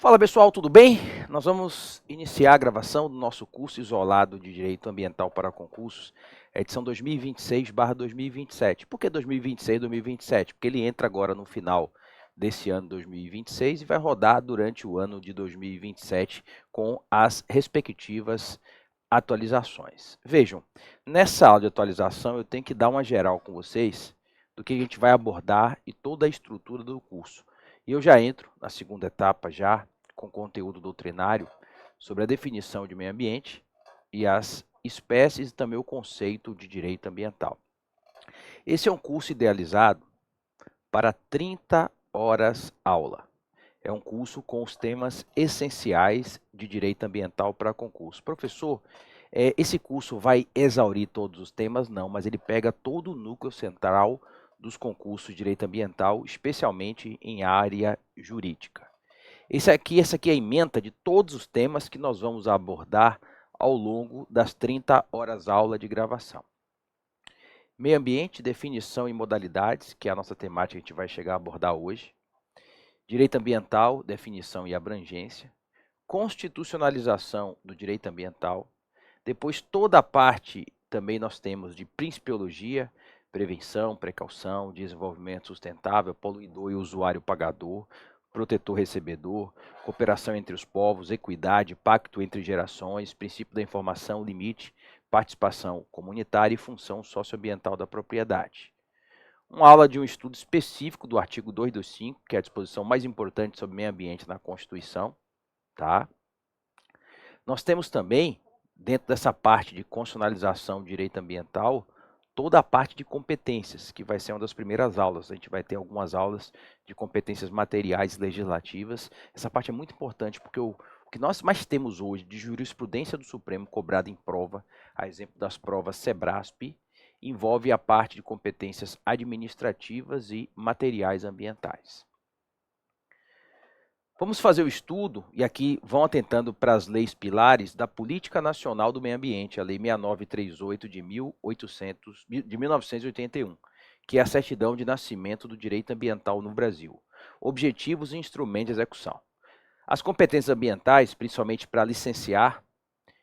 Fala pessoal, tudo bem? Nós vamos iniciar a gravação do nosso curso isolado de Direito Ambiental para Concursos, edição 2026/2027. Por que 2026 e 2027? Porque ele entra agora no final desse ano 2026 e vai rodar durante o ano de 2027 com as respectivas atualizações. Vejam, nessa aula de atualização eu tenho que dar uma geral com vocês do que a gente vai abordar e toda a estrutura do curso. E eu já entro na segunda etapa já com conteúdo doutrinário sobre a definição de meio ambiente e as espécies e também o conceito de direito ambiental. Esse é um curso idealizado para 30 horas aula. É um curso com os temas essenciais de direito ambiental para concurso. Professor, esse curso vai exaurir todos os temas? Não, mas ele pega todo o núcleo central dos concursos de direito ambiental, especialmente em área jurídica. Essa aqui é a ementa de todos os temas que nós vamos abordar ao longo das 30 horas aula de gravação. Meio ambiente, definição e modalidades, que é a nossa temática que a gente vai chegar a abordar hoje. Direito ambiental, definição e abrangência. Constitucionalização do direito ambiental. Depois toda a parte também nós temos de principiologia, prevenção, precaução, desenvolvimento sustentável, poluidor e usuário pagador, protetor recebedor, cooperação entre os povos, equidade, pacto entre gerações, princípio da informação, limite, participação comunitária e função socioambiental da propriedade. Uma aula de um estudo específico do artigo 225, que é a disposição mais importante sobre meio ambiente na Constituição. Tá? Nós temos também, dentro dessa parte de constitucionalização do direito ambiental, toda a parte de competências, que vai ser uma das primeiras aulas. A gente vai ter algumas aulas de competências materiais e legislativas. Essa parte é muito importante, porque o que nós mais temos hoje de jurisprudência do Supremo cobrada em prova, a exemplo das provas SEBRASP, envolve a parte de competências administrativas e materiais ambientais. Vamos fazer o estudo, e aqui vão atentando para as leis pilares da Política Nacional do Meio Ambiente, a Lei 6938 de 1981, que é a certidão de nascimento do direito ambiental no Brasil. Objetivos e instrumentos de execução. As competências ambientais, principalmente para licenciar,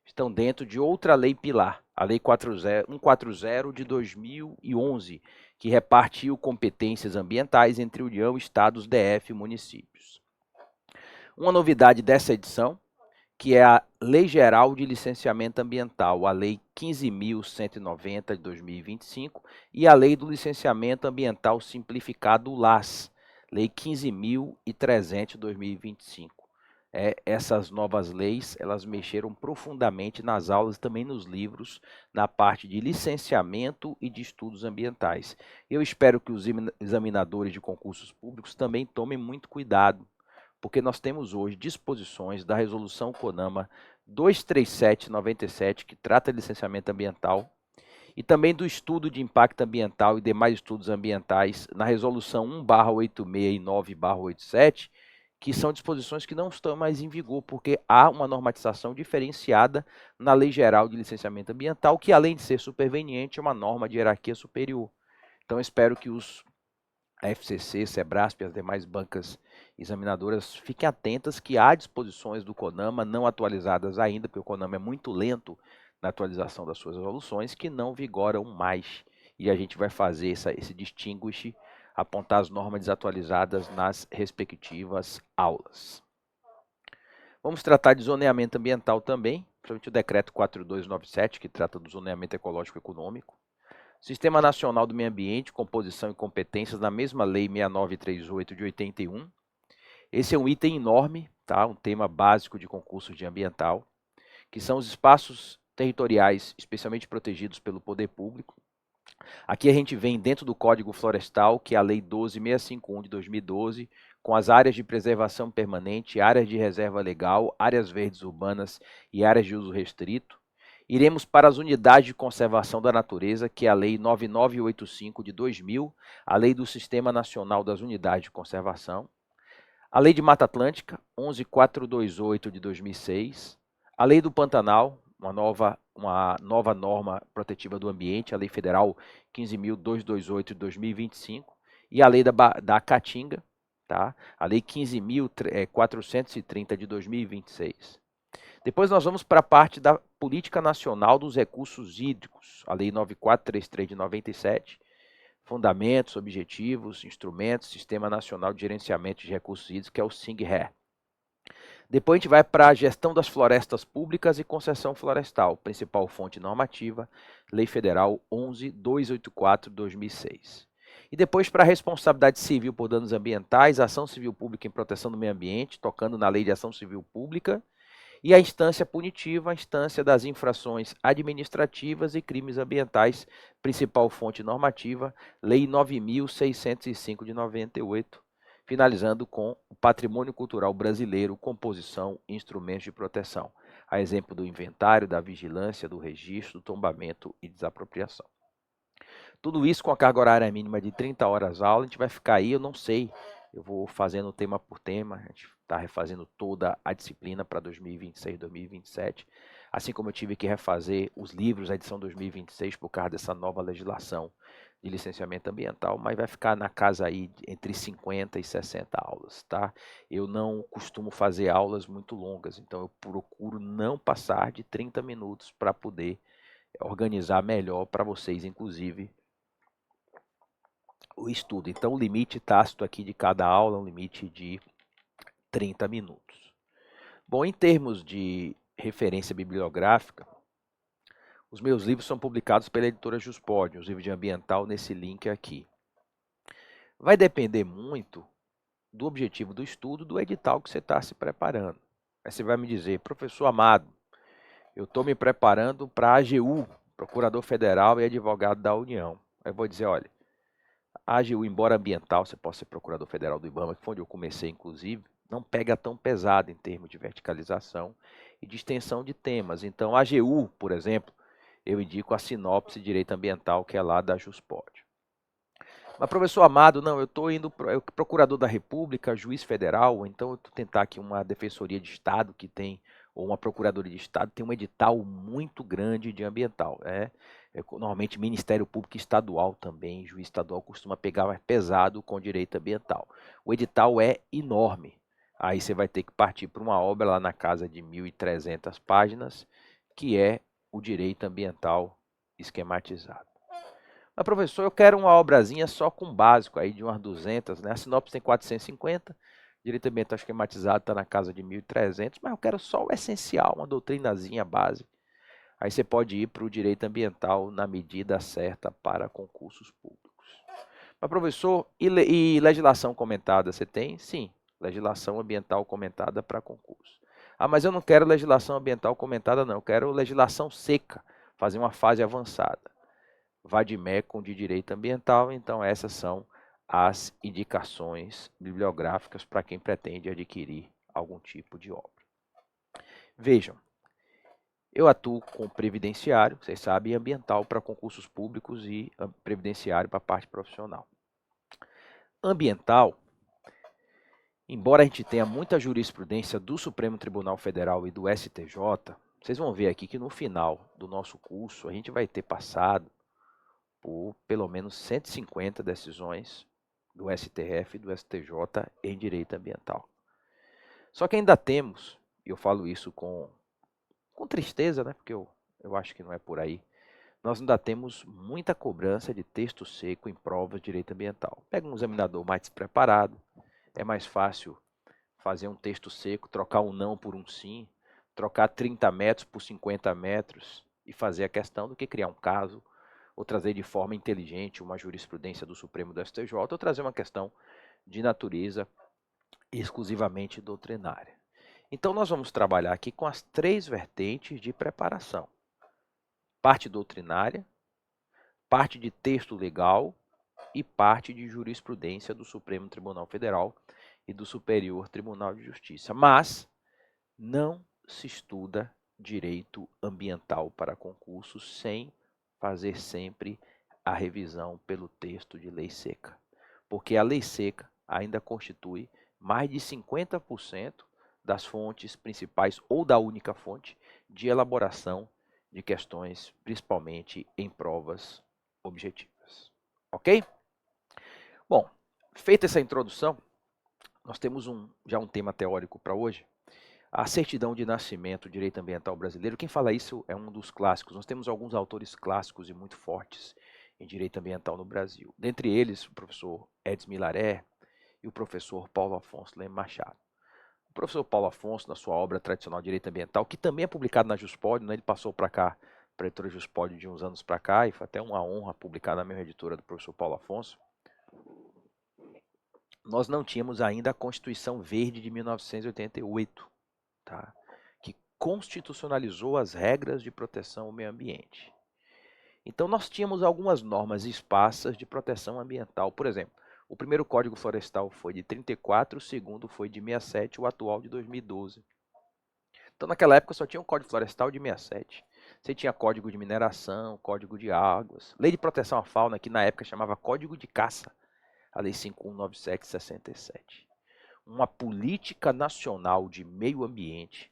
estão dentro de outra lei pilar, a Lei 140 de 2011, que repartiu competências ambientais entre União, Estados, DF e municípios. Uma novidade dessa edição, que é a Lei Geral de Licenciamento Ambiental, a Lei 15.190 de 2025, e a Lei do Licenciamento Ambiental Simplificado, LAS, Lei 15.300 de 2025. Essas novas leis, elas mexeram profundamente nas aulas e também nos livros, na parte de licenciamento e de estudos ambientais. Eu espero que os examinadores de concursos públicos também tomem muito cuidado, porque nós temos hoje disposições da Resolução CONAMA 237/97, que trata de licenciamento ambiental, e também do estudo de impacto ambiental e demais estudos ambientais na Resolução 1/86 e 9/87, que são disposições que não estão mais em vigor, porque há uma normatização diferenciada na Lei Geral de Licenciamento Ambiental, que além de ser superveniente, é uma norma de hierarquia superior. Então, espero que a FCC, SEBRASP e as demais bancas examinadoras fiquem atentas que há disposições do CONAMA não atualizadas ainda, porque o CONAMA é muito lento na atualização das suas resoluções, que não vigoram mais. E a gente vai fazer esse distinguish, apontar as normas desatualizadas nas respectivas aulas. Vamos tratar de zoneamento ambiental também, principalmente o decreto 4297, que trata do zoneamento ecológico econômico. Sistema Nacional do Meio Ambiente, composição e competências, na mesma Lei 6938 de 81. Esse é um item enorme, tá? Um tema básico de concursos de ambiental, que são os espaços territoriais especialmente protegidos pelo poder público. Aqui a gente vem dentro do Código Florestal, que é a Lei 12.651 de 2012, com as áreas de preservação permanente, áreas de reserva legal, áreas verdes urbanas e áreas de uso restrito. Iremos para as unidades de conservação da natureza, que é a Lei 9985 de 2000, a Lei do Sistema Nacional das Unidades de Conservação, a Lei de Mata Atlântica, 11428 de 2006, a Lei do Pantanal, uma nova norma protetiva do ambiente, a Lei Federal 15.228 de 2025, e a Lei da Caatinga, tá? A Lei 15.430 de 2026. Depois nós vamos para a parte da Política Nacional dos Recursos Hídricos, a Lei 9433 de 97, Fundamentos, Objetivos, Instrumentos, Sistema Nacional de Gerenciamento de Recursos Hídricos, que é o SING-RE. Depois a gente vai para a Gestão das Florestas Públicas e Concessão Florestal, principal fonte normativa, Lei Federal 11.284 de 2006. E depois para a responsabilidade civil por danos ambientais, ação civil pública em proteção do meio ambiente, tocando na Lei de Ação Civil Pública, e a instância punitiva, a instância das infrações administrativas e crimes ambientais, principal fonte normativa, Lei 9.605 de 98, finalizando com o patrimônio cultural brasileiro, composição e instrumentos de proteção, a exemplo do inventário, da vigilância, do registro, do tombamento e desapropriação. Tudo isso com a carga horária mínima de 30 horas aula, a gente vai ficar aí, eu não sei, eu vou fazendo tema por tema, a gente está refazendo toda a disciplina para 2026, 2027, assim como eu tive que refazer os livros da edição 2026 por causa dessa nova legislação de licenciamento ambiental, mas vai ficar na casa aí entre 50 e 60 aulas, tá? Eu não costumo fazer aulas muito longas, então eu procuro não passar de 30 minutos para poder organizar melhor para vocês, inclusive, o estudo. Então, o limite tácito aqui de cada aula é um limite de 30 minutos. Bom, em termos de referência bibliográfica, os meus livros são publicados pela editora Juspod, os livros de ambiental nesse link aqui. Vai depender muito do objetivo do estudo, do edital que você está se preparando. Aí você vai me dizer, professor Amado, eu estou me preparando para a AGU, Procurador Federal e Advogado da União. Aí eu vou dizer, olha, a AGU, embora ambiental, você possa ser Procurador Federal do IBAMA, que foi onde eu comecei, inclusive, não pega tão pesado em termos de verticalização e de extensão de temas. Então, a AGU, por exemplo, eu indico a sinopse de Direito Ambiental, que é lá da Juspod. Mas, professor Amado, não, eu estou indo para Procurador da República, Juiz Federal, então eu estou tentar aqui uma Defensoria de Estado que tem, ou uma Procuradoria de Estado, tem um edital muito grande de ambiental. Normalmente Ministério Público Estadual também, juiz estadual costuma pegar mais pesado com direito ambiental. O edital é enorme. Aí você vai ter que partir para uma obra lá na casa de 1.300 páginas, que é o direito ambiental esquematizado. Mas, professor, eu quero uma obrazinha só com básico, aí de umas 200, né? A sinopse tem 450, direito ambiental esquematizado está na casa de 1.300, mas eu quero só o essencial, uma doutrinazinha básica. Aí você pode ir para o direito ambiental na medida certa para concursos públicos. Mas, professor, e legislação comentada você tem? Sim, legislação ambiental comentada para concurso. Ah, mas eu não quero legislação ambiental comentada, não. Eu quero legislação seca, fazer uma fase avançada. Vademecum de direito ambiental, então essas são as indicações bibliográficas para quem pretende adquirir algum tipo de obra. Vejam, eu atuo com previdenciário, vocês sabem, e ambiental para concursos públicos e previdenciário para a parte profissional. Ambiental, embora a gente tenha muita jurisprudência do Supremo Tribunal Federal e do STJ, vocês vão ver aqui que no final do nosso curso a gente vai ter passado por pelo menos 150 decisões do STF e do STJ em direito ambiental. Só que ainda temos, e eu falo isso com tristeza, né, porque eu acho que não é por aí, nós ainda temos muita cobrança de texto seco em provas de direito ambiental. Pega um examinador mais despreparado, é mais fácil fazer um texto seco, trocar um não por um sim, trocar 30 metros por 50 metros e fazer a questão do que criar um caso, ou trazer de forma inteligente uma jurisprudência do Supremo do STJ, ou trazer uma questão de natureza exclusivamente doutrinária. Então, nós vamos trabalhar aqui com as 3 vertentes de preparação. Parte doutrinária, parte de texto legal e parte de jurisprudência do Supremo Tribunal Federal e do Superior Tribunal de Justiça. Mas não se estuda direito ambiental para concurso sem fazer sempre a revisão pelo texto de lei seca, porque a lei seca ainda constitui mais de 50% das fontes principais ou da única fonte de elaboração de questões, principalmente em provas objetivas. Ok? Bom, feita essa introdução, nós temos já um tema teórico para hoje. A certidão de nascimento, direito ambiental brasileiro, quem fala isso é um dos clássicos. Nós temos alguns autores clássicos e muito fortes em direito ambiental no Brasil. Dentre eles, o professor Edson Milaré e o professor Paulo Afonso Leme Machado. O professor Paulo Afonso, na sua obra tradicional Direito Ambiental, que também é publicado na Juspódio, né, ele passou para cá, para a editora Juspódio de uns anos para cá, e foi até uma honra publicar na mesma editora do professor Paulo Afonso. Nós não tínhamos ainda a Constituição Verde de 1988, tá? Que constitucionalizou as regras de proteção ao meio ambiente. Então nós tínhamos algumas normas esparsas de proteção ambiental. Por exemplo, o primeiro Código Florestal foi de 34, o segundo foi de 67, o atual de 2012. Então naquela época só tinha o Código Florestal de 67. Você tinha Código de Mineração, Código de Águas, Lei de Proteção à Fauna, que na época chamava Código de Caça, a Lei 5197 de 67. Uma política nacional de meio ambiente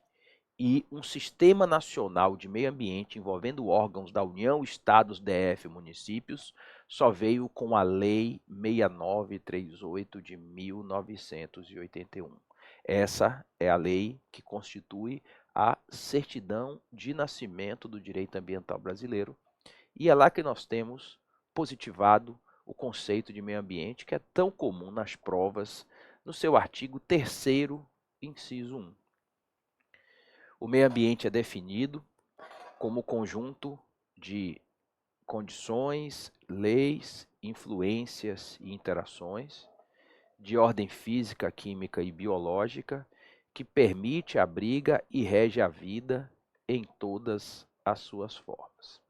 e um sistema nacional de meio ambiente envolvendo órgãos da União, Estados, DF e municípios só veio com a Lei 6938 de 1981. Essa é a lei que constitui a certidão de nascimento do direito ambiental brasileiro, e é lá que nós temos positivado o conceito de meio ambiente, que é tão comum nas provas, no seu artigo 3º, inciso 1. O meio ambiente é definido como conjunto de condições, leis, influências e interações de ordem física, química e biológica que permite, abriga e rege a vida em todas as suas formas.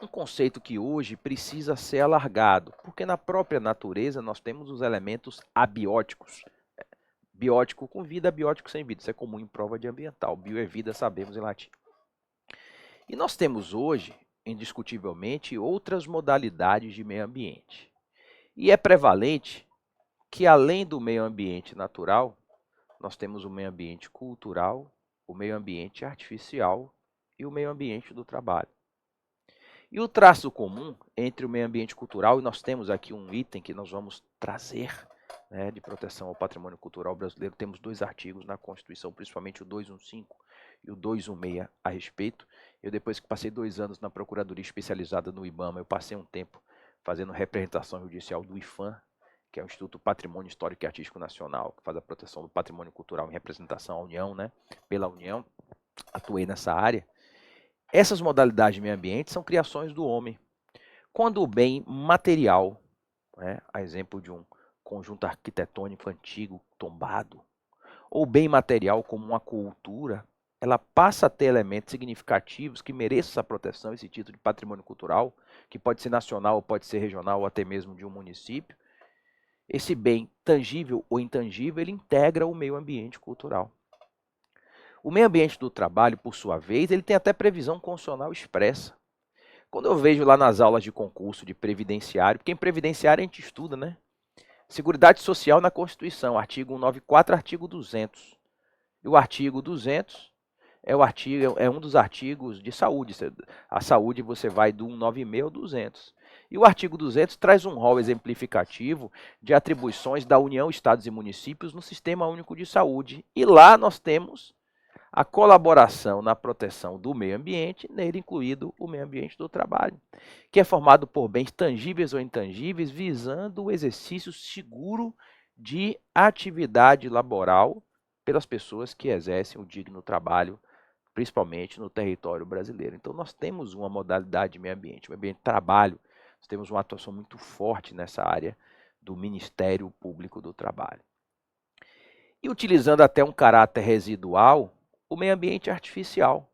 Um conceito que hoje precisa ser alargado, porque na própria natureza nós temos os elementos abióticos. Biótico com vida, abiótico sem vida. Isso é comum em prova de ambiental. Bio é vida, sabemos em latim. E nós temos hoje, indiscutivelmente, outras modalidades de meio ambiente. E é prevalente que, além do meio ambiente natural, nós temos o meio ambiente cultural, o meio ambiente artificial e o meio ambiente do trabalho. E o traço comum entre o meio ambiente cultural, e nós temos aqui um item que nós vamos trazer, né, de proteção ao patrimônio cultural brasileiro, temos 2 artigos na Constituição, principalmente o 215 e o 216 a respeito. Eu, depois que passei 2 anos na Procuradoria Especializada no IBAMA, eu passei um tempo fazendo representação judicial do IFAM, que é o Instituto Patrimônio Histórico e Artístico Nacional, que faz a proteção do patrimônio cultural em representação à União, né, pela União. Atuei nessa área. Essas modalidades de meio ambiente são criações do homem. Quando o bem material, né, a exemplo de um conjunto arquitetônico antigo tombado, ou bem material como uma cultura, ela passa a ter elementos significativos que mereçam essa proteção, esse título de patrimônio cultural, que pode ser nacional, ou pode ser regional, ou até mesmo de um município. Esse bem tangível ou intangível, ele integra o meio ambiente cultural. O meio ambiente do trabalho, por sua vez, ele tem até previsão constitucional expressa. Quando eu vejo lá nas aulas de concurso de previdenciário, porque em previdenciário a gente estuda, né? Seguridade Social na Constituição, artigo 194, artigo 200. E o artigo 200 é um dos artigos de saúde. A saúde você vai do 196 ao 200. E o artigo 200 traz um rol exemplificativo de atribuições da União, Estados e Municípios no Sistema Único de Saúde. E lá nós temos a colaboração na proteção do meio ambiente, nele incluído o meio ambiente do trabalho, que é formado por bens tangíveis ou intangíveis, visando o exercício seguro de atividade laboral pelas pessoas que exercem o digno trabalho, principalmente no território brasileiro. Então nós temos uma modalidade de meio ambiente, o meio ambiente de trabalho, nós temos uma atuação muito forte nessa área do Ministério Público do Trabalho. E utilizando até um caráter residual, o meio ambiente artificial,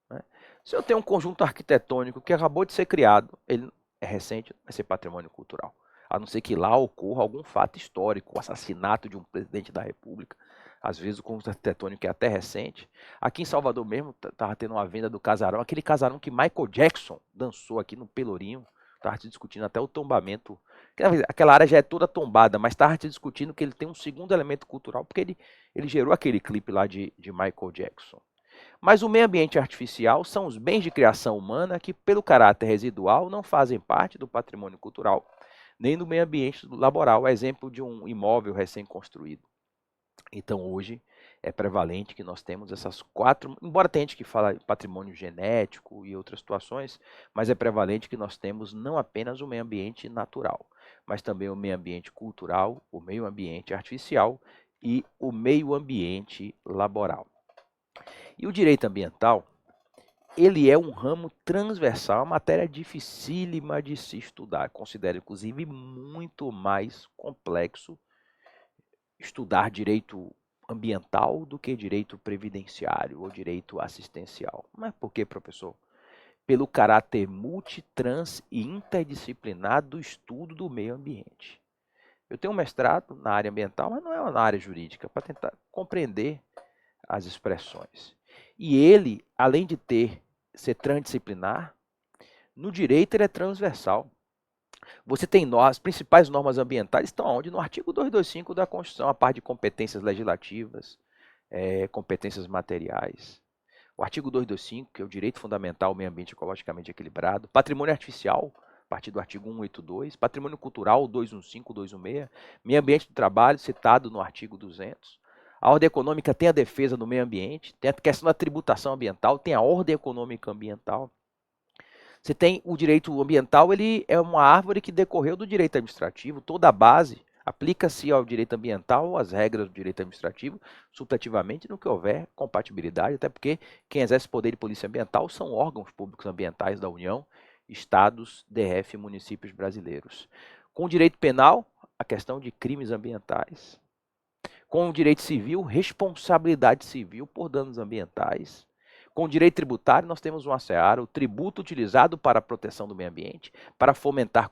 né? Se eu tenho um conjunto arquitetônico que acabou de ser criado, ele é recente, vai ser patrimônio cultural. A não ser que lá ocorra algum fato histórico, o assassinato de um presidente da República. Às vezes o conjunto arquitetônico é até recente. Aqui em Salvador mesmo, estava tendo uma venda do casarão, aquele casarão que Michael Jackson dançou aqui no Pelourinho. Estava se discutindo até o tombamento. Aquela área já é toda tombada, mas estava se discutindo que ele tem um segundo elemento cultural, porque ele gerou aquele clipe lá de Michael Jackson. Mas o meio ambiente artificial são os bens de criação humana que, pelo caráter residual, não fazem parte do patrimônio cultural, nem no meio ambiente laboral. Exemplo de um imóvel recém-construído. Então, hoje, é prevalente que nós temos essas quatro, embora tenha gente que fala patrimônio genético e outras situações, mas é prevalente que nós temos não apenas o meio ambiente natural, mas também o meio ambiente cultural, o meio ambiente artificial e o meio ambiente laboral. E o direito ambiental, ele é um ramo transversal, uma matéria dificílima de se estudar. Considero, inclusive, muito mais complexo estudar direito ambiental do que direito previdenciário ou direito assistencial. Mas por que, professor? Pelo caráter multitrans e interdisciplinar do estudo do meio ambiente. Eu tenho um mestrado na área ambiental, mas não é na área jurídica, para tentar compreender as expressões. E ele, além de ser transdisciplinar, no direito ele é transversal. Você tem as principais normas ambientais estão onde? No artigo 225 da Constituição, a parte de competências legislativas, competências materiais. O artigo 225, que é o direito fundamental ao meio ambiente ecologicamente equilibrado. Patrimônio artificial, a partir do artigo 182. Patrimônio cultural, 215, 216. Meio ambiente do trabalho, citado no artigo 200. A ordem econômica tem a defesa do meio ambiente, tem a questão da tributação ambiental, tem a ordem econômica ambiental. Você tem o direito ambiental, ele é uma árvore que decorreu do direito administrativo, toda a base aplica-se ao direito ambiental, às regras do direito administrativo, subtrativamente no que houver compatibilidade, até porque quem exerce poder de polícia ambiental são órgãos públicos ambientais da União, estados, DF e municípios brasileiros. Com o direito penal, a questão de crimes ambientais. Com o direito civil, responsabilidade civil por danos ambientais. Com o direito tributário, nós temos uma seara, o tributo utilizado para a proteção do meio ambiente, para fomentar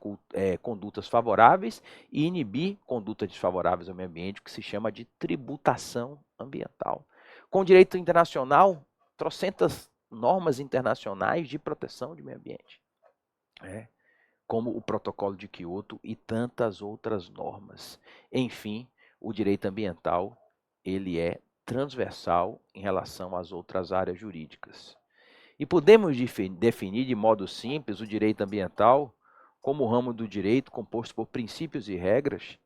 condutas favoráveis e inibir condutas desfavoráveis ao meio ambiente, que se chama de tributação ambiental. Com o direito internacional, trocentas normas internacionais de proteção do meio ambiente, como o Protocolo de Quioto e tantas outras normas. Enfim, o direito ambiental ele é transversal em relação às outras áreas jurídicas. E podemos definir de modo simples o direito ambiental como o ramo do direito composto por princípios e regras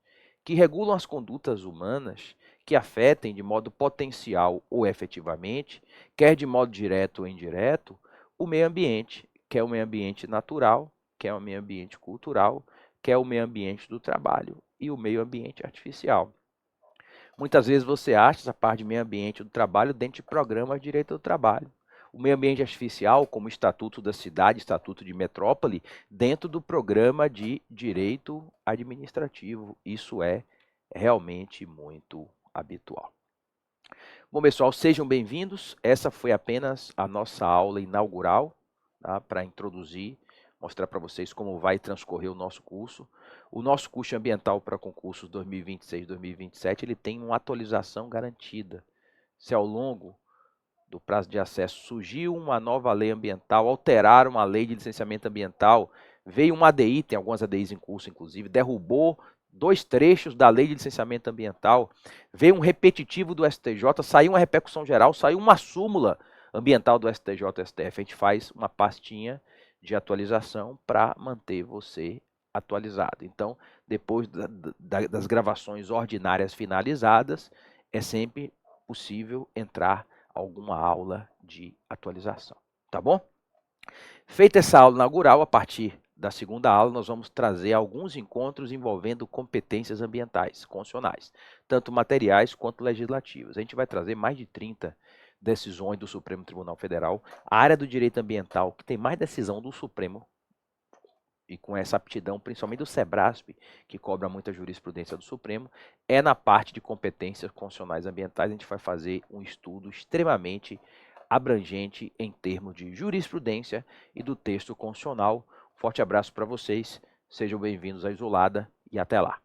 que regulam as condutas humanas que afetem de modo potencial ou efetivamente, quer de modo direto ou indireto, o meio ambiente, que é o meio ambiente natural, que é o meio ambiente cultural, que é o meio ambiente do trabalho e o meio ambiente artificial. Muitas vezes você acha essa parte de meio ambiente do trabalho dentro de programas de direito do trabalho. O meio ambiente artificial, como o Estatuto da Cidade, Estatuto de Metrópole, dentro do programa de direito administrativo. Isso é realmente muito habitual. Bom, pessoal, sejam bem-vindos. Essa foi apenas a nossa aula inaugural, tá, para introduzir, mostrar para vocês como vai transcorrer o nosso curso. O nosso curso ambiental para concursos 2026-2027, ele tem uma atualização garantida. Se ao longo do prazo de acesso surgiu uma nova lei ambiental, alteraram a lei de licenciamento ambiental, veio uma ADI, tem algumas ADIs em curso, inclusive, derrubou 2 trechos da lei de licenciamento ambiental, veio um repetitivo do STJ, saiu uma repercussão geral, saiu uma súmula ambiental do STJ e STF. A gente faz uma pastinha de atualização para manter você atualizado. Então, depois das gravações ordinárias finalizadas, é sempre possível entrar alguma aula de atualização, tá bom? Feita essa aula inaugural, a partir da segunda aula, nós vamos trazer alguns encontros envolvendo competências ambientais, constitucionais, tanto materiais quanto legislativas. A gente vai trazer mais de 30 decisões do Supremo Tribunal Federal. A área do direito ambiental, que tem mais decisão do Supremo, e com essa aptidão, principalmente do SEBRASP, que cobra muita jurisprudência do Supremo, é na parte de competências constitucionais ambientais. A gente vai fazer um estudo extremamente abrangente em termos de jurisprudência e do texto constitucional. Forte abraço para vocês, sejam bem-vindos à Isolada e até lá.